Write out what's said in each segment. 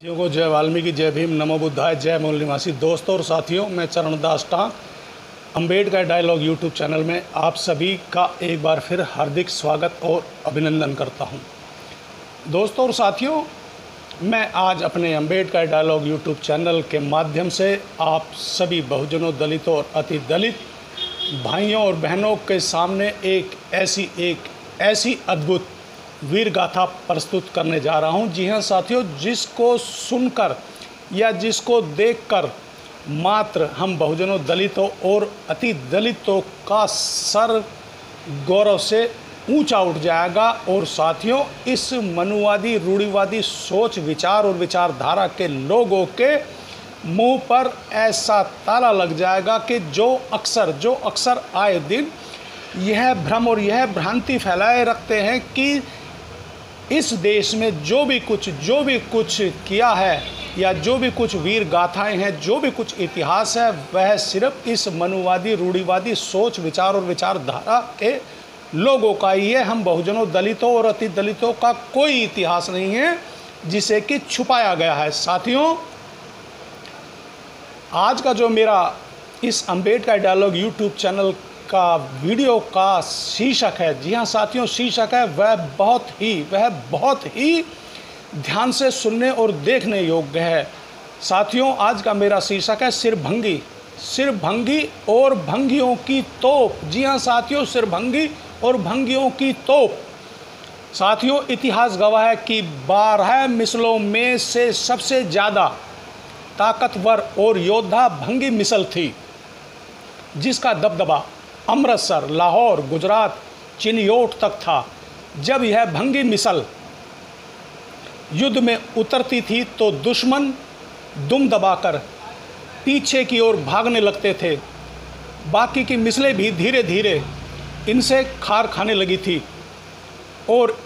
साथियों को जय वाल्मीकि, जय भीम, नमो बुद्धाय, जय मूल निवासी। दोस्तों और साथियों, मैं Charandas Taank Ambedkar dialogue YouTube channel में आप सभी का एक बार फिर हार्दिक स्वागत और अभिनंदन करता हूं। दोस्तों और साथियों, मैं आज अपने अम्बेडकर डायलॉग यूट्यूब चैनल के माध्यम से आप सभी बहुजनों, दलितों और अति दलित भाइयों और बहनों के सामने एक ऐसी अद्भुत वीर गाथा प्रस्तुत करने जा रहा हूं। जी हां साथियों, जिसको सुनकर या जिसको देखकर मात्र हम बहुजनों, दलितों और अति दलितों का सर गौरव से ऊंचा उठ जाएगा। और साथियों, इस मनुवादी, रूढ़िवादी सोच, विचार और विचारधारा के लोगों के मुंह पर ऐसा ताला लग जाएगा कि जो अक्सर आए दिन यह भ्रम और यह भ्रांति फैलाए रखते हैं कि इस देश में जो भी कुछ किया है या जो भी कुछ वीर गाथाएं हैं, जो भी कुछ इतिहास है, वह सिर्फ इस मनुवादी, रूढ़िवादी सोच, विचार और विचारधारा के लोगों का ही है। हम बहुजनों, दलितों और अति दलितों का कोई इतिहास नहीं है जिसे कि छुपाया गया है। साथियों, आज का जो मेरा इस अम्बेडकर डायलॉग यूट्यूब चैनल का वीडियो का शीर्षक है, जी हाँ साथियों, शीर्षक है वह बहुत ही ध्यान से सुनने और देखने योग्य है। साथियों, आज का मेरा शीर्षक है सिरभंगी और भंगियों की तोप। जी हाँ साथियों, सिरभंगी और भंगियों की तोप। साथियों, इतिहास गवाह है कि 12 मिसलों में से सबसे ज़्यादा ताकतवर और योद्धा भंगी मिसल थी, जिसका दबदबा अमृतसर, लाहौर, गुजरात, चिनियोट तक था। जब यह भंगी मिसल युद्ध में उतरती थी तो दुश्मन दुम दबाकर पीछे की ओर भागने लगते थे। बाकी की मिसलें भी धीरे धीरे इनसे खार खाने लगी थी और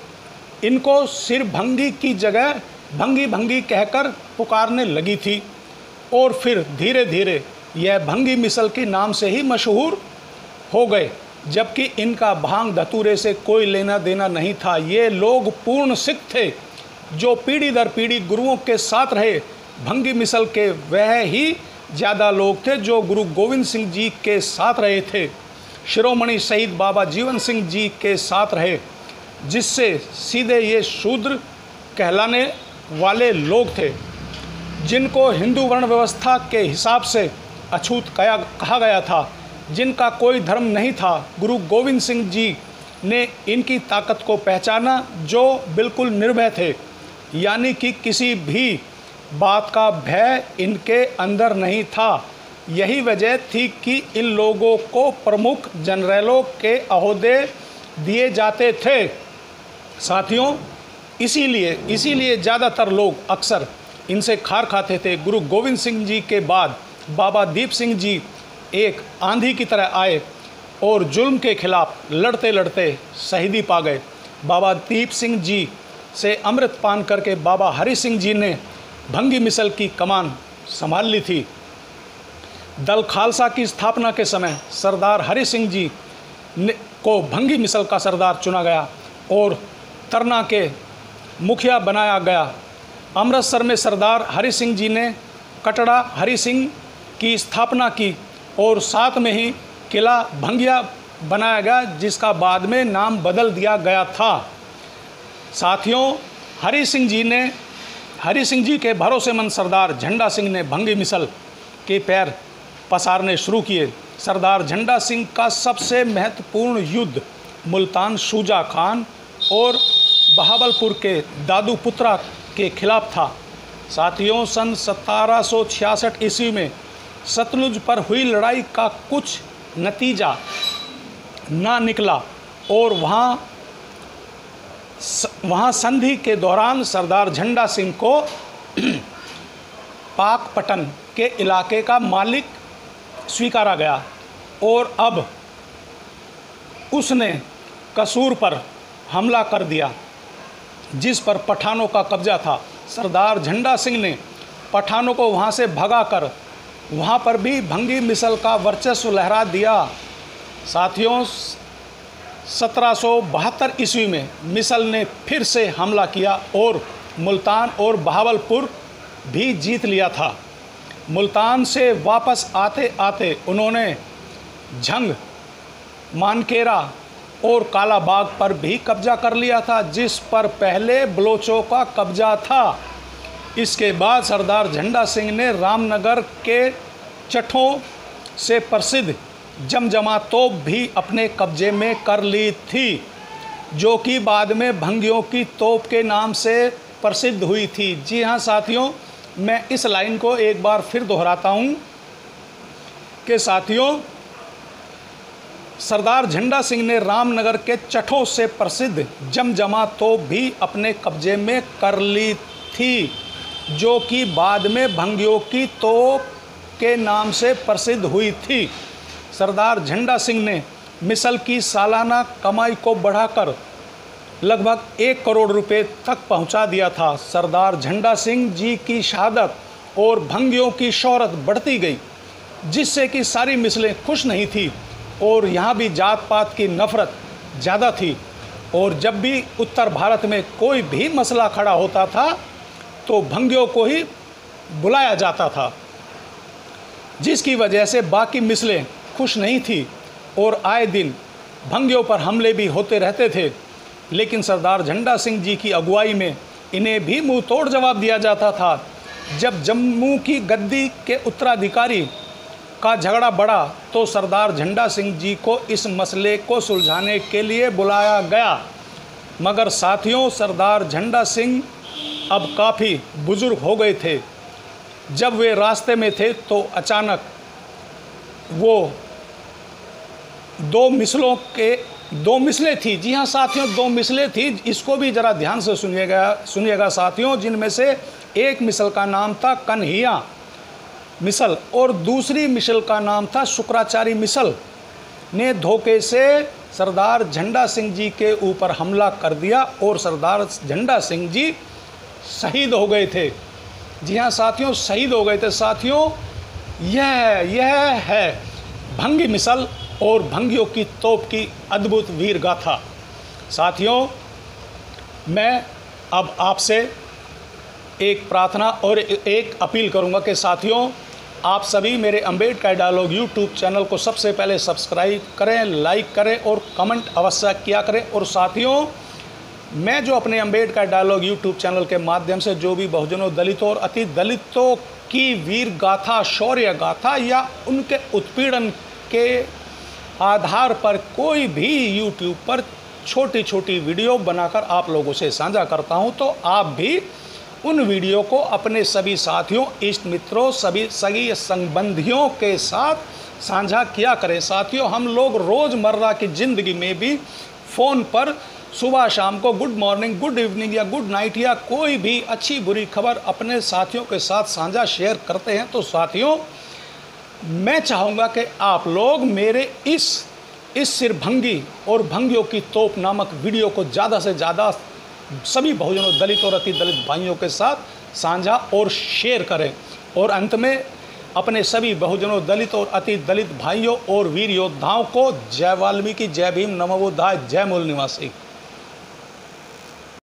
इनको सिरभंगी की जगह भंगी भंगी कहकर पुकारने लगी थी। और फिर धीरे धीरे यह भंगी मिसल के नाम से ही मशहूर हो गए, जबकि इनका भांग धतूरे से कोई लेना देना नहीं था। ये लोग पूर्ण सिख थे, जो पीढ़ी दर पीढ़ी गुरुओं के साथ रहे। भंगी मिसल के वह ही ज़्यादा लोग थे जो गुरु गोविंद सिंह जी के साथ रहे थे, शिरोमणि शहीद बाबा जीवन सिंह जी के साथ रहे, जिससे सीधे ये शूद्र कहलाने वाले लोग थे, जिनको हिंदू वर्ण व्यवस्था के हिसाब से अछूत कहा गया था, जिनका कोई धर्म नहीं था। गुरु गोविंद सिंह जी ने इनकी ताकत को पहचाना, जो बिल्कुल निर्भय थे, यानी कि किसी भी बात का भय इनके अंदर नहीं था। यही वजह थी कि इन लोगों को प्रमुख जनरलों के ओहदे दिए जाते थे। साथियों, इसीलिए ज़्यादातर लोग अक्सर इनसे खार खाते थे। गुरु गोविंद सिंह जी के बाद बाबा दीप सिंह जी एक आंधी की तरह आए और जुल्म के खिलाफ लड़ते लड़ते शहीदी पा गए। बाबा दीप सिंह जी से अमृत पान करके बाबा हरि सिंह जी ने भंगी मिसल की कमान संभाल ली थी। दल खालसा की स्थापना के समय सरदार हरि सिंह जी को भंगी मिसल का सरदार चुना गया और तरना के मुखिया बनाया गया। अमृतसर में सरदार हरि सिंह जी ने कटड़ा हरि सिंह की स्थापना की और साथ में ही किला भंगिया बनाया गया, जिसका बाद में नाम बदल दिया गया था। साथियों, हरि सिंह जी के भरोसेमंद सरदार झंडा सिंह ने भंगी मिसल के पैर पसारने शुरू किए। सरदार झंडा सिंह का सबसे महत्वपूर्ण युद्ध मुल्तान शुजा खान और बहावलपुर के दादू पुत्रा के खिलाफ था। साथियों, सन 1766 ईस्वी में सतलुज पर हुई लड़ाई का कुछ नतीजा ना निकला और वहाँ संधि के दौरान सरदार झंडा सिंह को पाकपटन के इलाके का मालिक स्वीकारा गया और अब उसने कसूर पर हमला कर दिया, जिस पर पठानों का कब्जा था। सरदार झंडा सिंह ने पठानों को वहाँ से भगाकर वहाँ पर भी भंगी मिसल का वर्चस्व लहरा दिया। साथियों, 1772 ईस्वी में मिसल ने फिर से हमला किया और मुल्तान और बहावलपुर भी जीत लिया था। मुल्तान से वापस आते आते उन्होंने झंग, मानकेरा और कालाबाग पर भी कब्जा कर लिया था, जिस पर पहले बलोचों का कब्जा था। इसके बाद सरदार झंडा सिंह ने रामनगर के चट्ठों से प्रसिद्ध जमजमा तोप भी अपने कब्जे में कर ली थी, जो कि बाद में भंगियों की तोप के नाम से प्रसिद्ध हुई थी। जी हाँ साथियों, मैं इस लाइन को एक बार फिर दोहराता हूँ कि साथियों, सरदार झंडा सिंह ने रामनगर के चट्ठों से प्रसिद्ध जमजमा तोप भी अपने कब्जे में कर ली थी, जो कि बाद में भंगियों की तोप के नाम से प्रसिद्ध हुई थी। सरदार झंडा सिंह ने मिसल की सालाना कमाई को बढ़ाकर लगभग 1 करोड़ रुपए तक पहुंचा दिया था। सरदार झंडा सिंह जी की शहादत और भंगियों की शोहरत बढ़ती गई, जिससे कि सारी मिसलें खुश नहीं थी और यहाँ भी जात पात की नफ़रत ज़्यादा थी। और जब भी उत्तर भारत में कोई भी मसला खड़ा होता था तो भंगियों को ही बुलाया जाता था, जिसकी वजह से बाकी मिसलें खुश नहीं थी और आए दिन भंगियों पर हमले भी होते रहते थे। लेकिन सरदार झंडा सिंह जी की अगुवाई में इन्हें भी मुंह तोड़ जवाब दिया जाता था। जब जम्मू की गद्दी के उत्तराधिकारी का झगड़ा बढ़ा तो सरदार झंडा सिंह जी को इस मसले को सुलझाने के लिए बुलाया गया, मगर साथियों, सरदार झंडा सिंह अब काफ़ी बुजुर्ग हो गए थे। जब वे रास्ते में थे तो अचानक वो दो मिसलें थी। जी हाँ साथियों, 2 मिसलें थी। इसको भी ज़रा ध्यान से सुनिएगा साथियों, जिनमें से एक मिसल का नाम था कन्हैया मिसल और दूसरी मिसल का नाम था शुक्राचारी मिसल ने धोखे से सरदार झंडा सिंह जी के ऊपर हमला कर दिया और सरदार झंडा सिंह जी शहीद हो गए थे। जी हाँ साथियों, शहीद हो गए थे। साथियों, यह है भंगी मिसल और भंगियों की तोप की अद्भुत वीर गाथा। साथियों, मैं अब आपसे एक प्रार्थना और एक अपील करूंगा कि साथियों, आप सभी मेरे अम्बेडकर डायलॉग यूट्यूब चैनल को सबसे पहले सब्सक्राइब करें, लाइक करें और कमेंट अवश्य किया करें। और साथियों, मैं जो अपने अम्बेडकर डायलॉग यूट्यूब चैनल के माध्यम से जो भी बहुजनों, दलितों और अति दलितों की वीर गाथा, शौर्य गाथा या उनके उत्पीड़न के आधार पर कोई भी यूट्यूब पर छोटी छोटी वीडियो बनाकर आप लोगों से साझा करता हूं, तो आप भी उन वीडियो को अपने सभी साथियों, इष्ट मित्रों, सभी सगी संबंधियों के साथ साझा किया करें। साथियों, हम लोग रोज़मर्रा की ज़िंदगी में भी फ़ोन पर सुबह शाम को गुड मॉर्निंग, गुड इवनिंग या गुड नाइट या कोई भी अच्छी बुरी खबर अपने साथियों के साथ साझा शेयर करते हैं। तो साथियों, मैं चाहूँगा कि आप लोग मेरे इस सिरभंगी और भंगियों की तोप नामक वीडियो को ज़्यादा से ज़्यादा सभी बहुजनों, दलित और अति दलित भाइयों के साथ साझा और शेयर करें। और अंत में अपने सभी बहुजनों, दलित और अति दलित भाइयों और वीर योद्धाओं को जय वाल्मीकि, जय भीम, नमो बुद्धाय, जय मूल निवासी।